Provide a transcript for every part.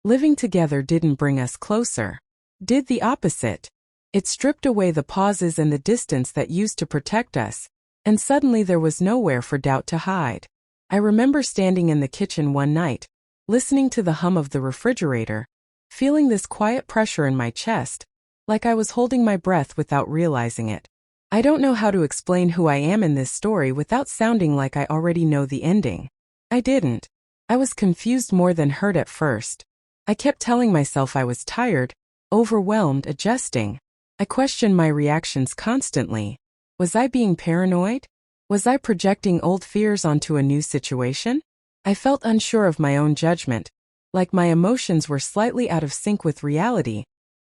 Living together didn't bring us closer. Did the opposite. It stripped away the pauses and the distance that used to protect us, and suddenly there was nowhere for doubt to hide. I remember standing in the kitchen one night, listening to the hum of the refrigerator, feeling this quiet pressure in my chest, like I was holding my breath without realizing it. I don't know how to explain who I am in this story without sounding like I already know the ending. I didn't. I was confused more than hurt at first. I kept telling myself I was tired, overwhelmed, adjusting. I questioned my reactions constantly. Was I being paranoid? Was I projecting old fears onto a new situation? I felt unsure of my own judgment, like my emotions were slightly out of sync with reality,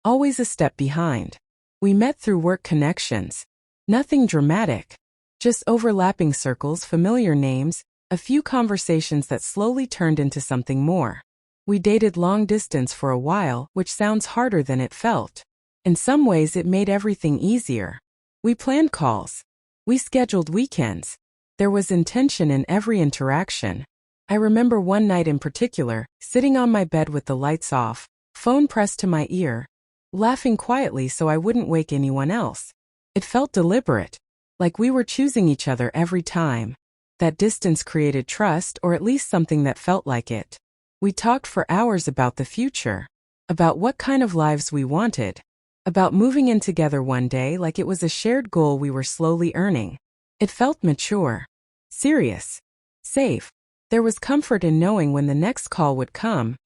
always a step behind. We met through work connections. Nothing dramatic. Just overlapping circles, familiar names, a few conversations that slowly turned into something more. We dated long distance for a while, which sounds harder than it felt. In some ways it made everything easier. We planned calls. We scheduled weekends. There was intention in every interaction. I remember one night in particular, sitting on my bed with the lights off, phone pressed to my ear, laughing quietly so I wouldn't wake anyone else. It felt deliberate, like we were choosing each other every time. That distance created trust, or at least something that felt like it. We talked for hours about the future, about what kind of lives we wanted, about moving in together one day like it was a shared goal we were slowly earning. It felt mature, serious, safe. There was comfort in knowing when the next call would come,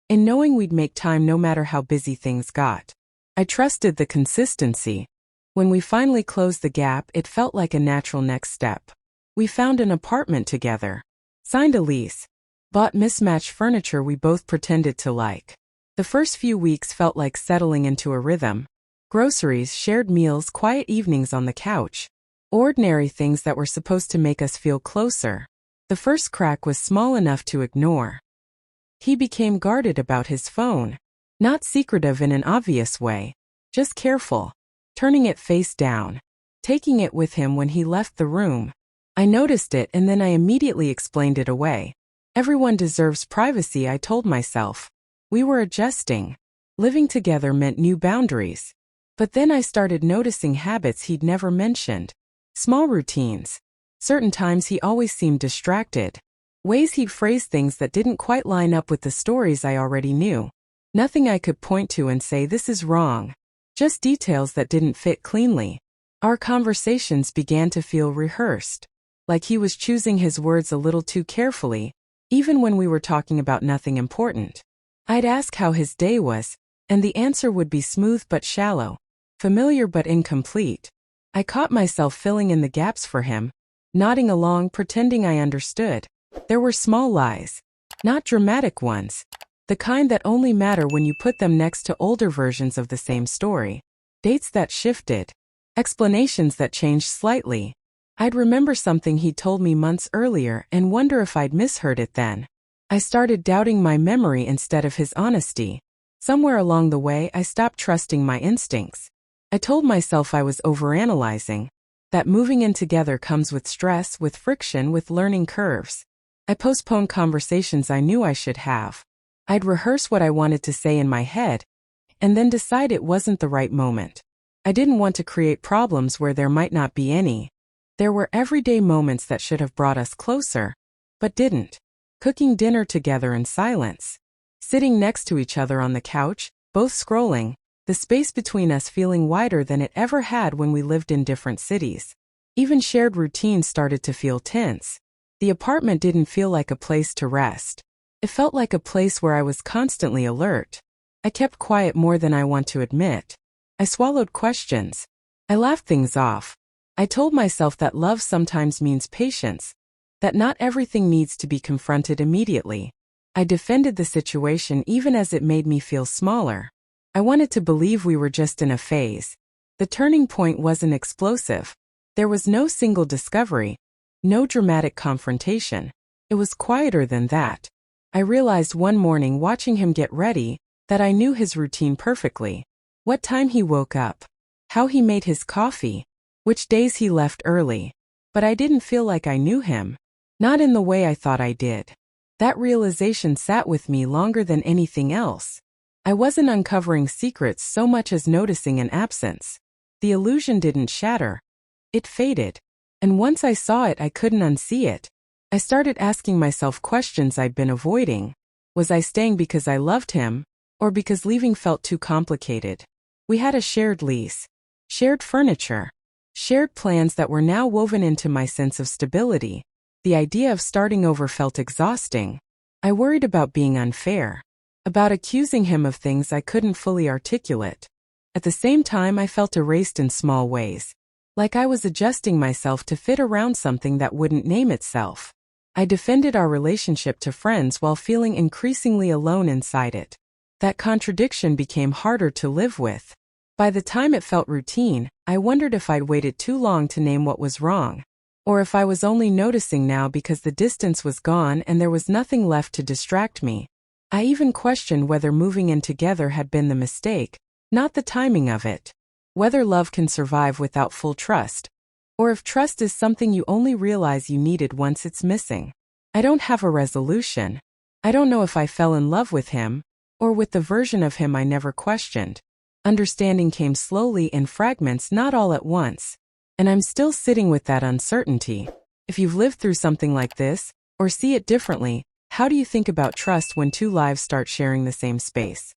in knowing we'd make time no matter how busy things got. I trusted the consistency. When we finally closed the gap, it felt like a natural next step. We found an apartment together, signed a lease, bought mismatched furniture we both pretended to like. The first few weeks felt like settling into a rhythm. Groceries, shared meals, quiet evenings on the couch. Ordinary things that were supposed to make us feel closer. The first crack was small enough to ignore. He became guarded about his phone. Not secretive in an obvious way, just careful. Turning it face down. Taking it with him when he left the room. I noticed it and then I immediately explained it away. Everyone deserves privacy, I told myself. We were adjusting. Living together meant new boundaries. But then I started noticing habits he'd never mentioned. Small routines. Certain times he always seemed distracted. Ways he'd phrase things that didn't quite line up with the stories I already knew. Nothing I could point to and say this is wrong. Just details that didn't fit cleanly. Our conversations began to feel rehearsed. Like he was choosing his words a little too carefully, even when we were talking about nothing important. I'd ask how his day was, and the answer would be smooth but shallow, familiar but incomplete. I caught myself filling in the gaps for him, nodding along, pretending I understood. There were small lies, not dramatic ones, the kind that only matter when you put them next to older versions of the same story. Dates that shifted, explanations that changed slightly. I'd remember something he'd told me months earlier and wonder if I'd misheard it then. I started doubting my memory instead of his honesty. Somewhere along the way, I stopped trusting my instincts. I told myself I was overanalyzing, that moving in together comes with stress, with friction, with learning curves. I postponed conversations I knew I should have. I'd rehearse what I wanted to say in my head, and then decide it wasn't the right moment. I didn't want to create problems where there might not be any. There were everyday moments that should have brought us closer, but didn't. Cooking dinner together in silence. Sitting next to each other on the couch, both scrolling, the space between us feeling wider than it ever had when we lived in different cities. Even shared routines started to feel tense. The apartment didn't feel like a place to rest. It felt like a place where I was constantly alert. I kept quiet more than I want to admit. I swallowed questions. I laughed things off. I told myself that love sometimes means patience, that not everything needs to be confronted immediately. I defended the situation even as it made me feel smaller. I wanted to believe we were just in a phase. The turning point wasn't explosive. There was no single discovery, no dramatic confrontation. It was quieter than that. I realized one morning watching him get ready that I knew his routine perfectly. What time he woke up, how he made his coffee, which days he left early. But I didn't feel like I knew him. Not in the way I thought I did. That realization sat with me longer than anything else. I wasn't uncovering secrets so much as noticing an absence. The illusion didn't shatter. It faded. And once I saw it, I couldn't unsee it. I started asking myself questions I'd been avoiding. Was I staying because I loved him, or because leaving felt too complicated? We had a shared lease, shared furniture, shared plans that were now woven into my sense of stability. The idea of starting over felt exhausting. I worried about being unfair, about accusing him of things I couldn't fully articulate. At the same time, I felt erased in small ways, like I was adjusting myself to fit around something that wouldn't name itself. I defended our relationship to friends while feeling increasingly alone inside it. That contradiction became harder to live with. By the time it felt routine, I wondered if I'd waited too long to name what was wrong, or if I was only noticing now because the distance was gone and there was nothing left to distract me. I even questioned whether moving in together had been the mistake, not the timing of it. Whether love can survive without full trust, or if trust is something you only realize you needed once it's missing. I don't have a resolution. I don't know if I fell in love with him, or with the version of him I never questioned. Understanding came slowly in fragments, not all at once. And I'm still sitting with that uncertainty. If you've lived through something like this, or see it differently, how do you think about trust when two lives start sharing the same space?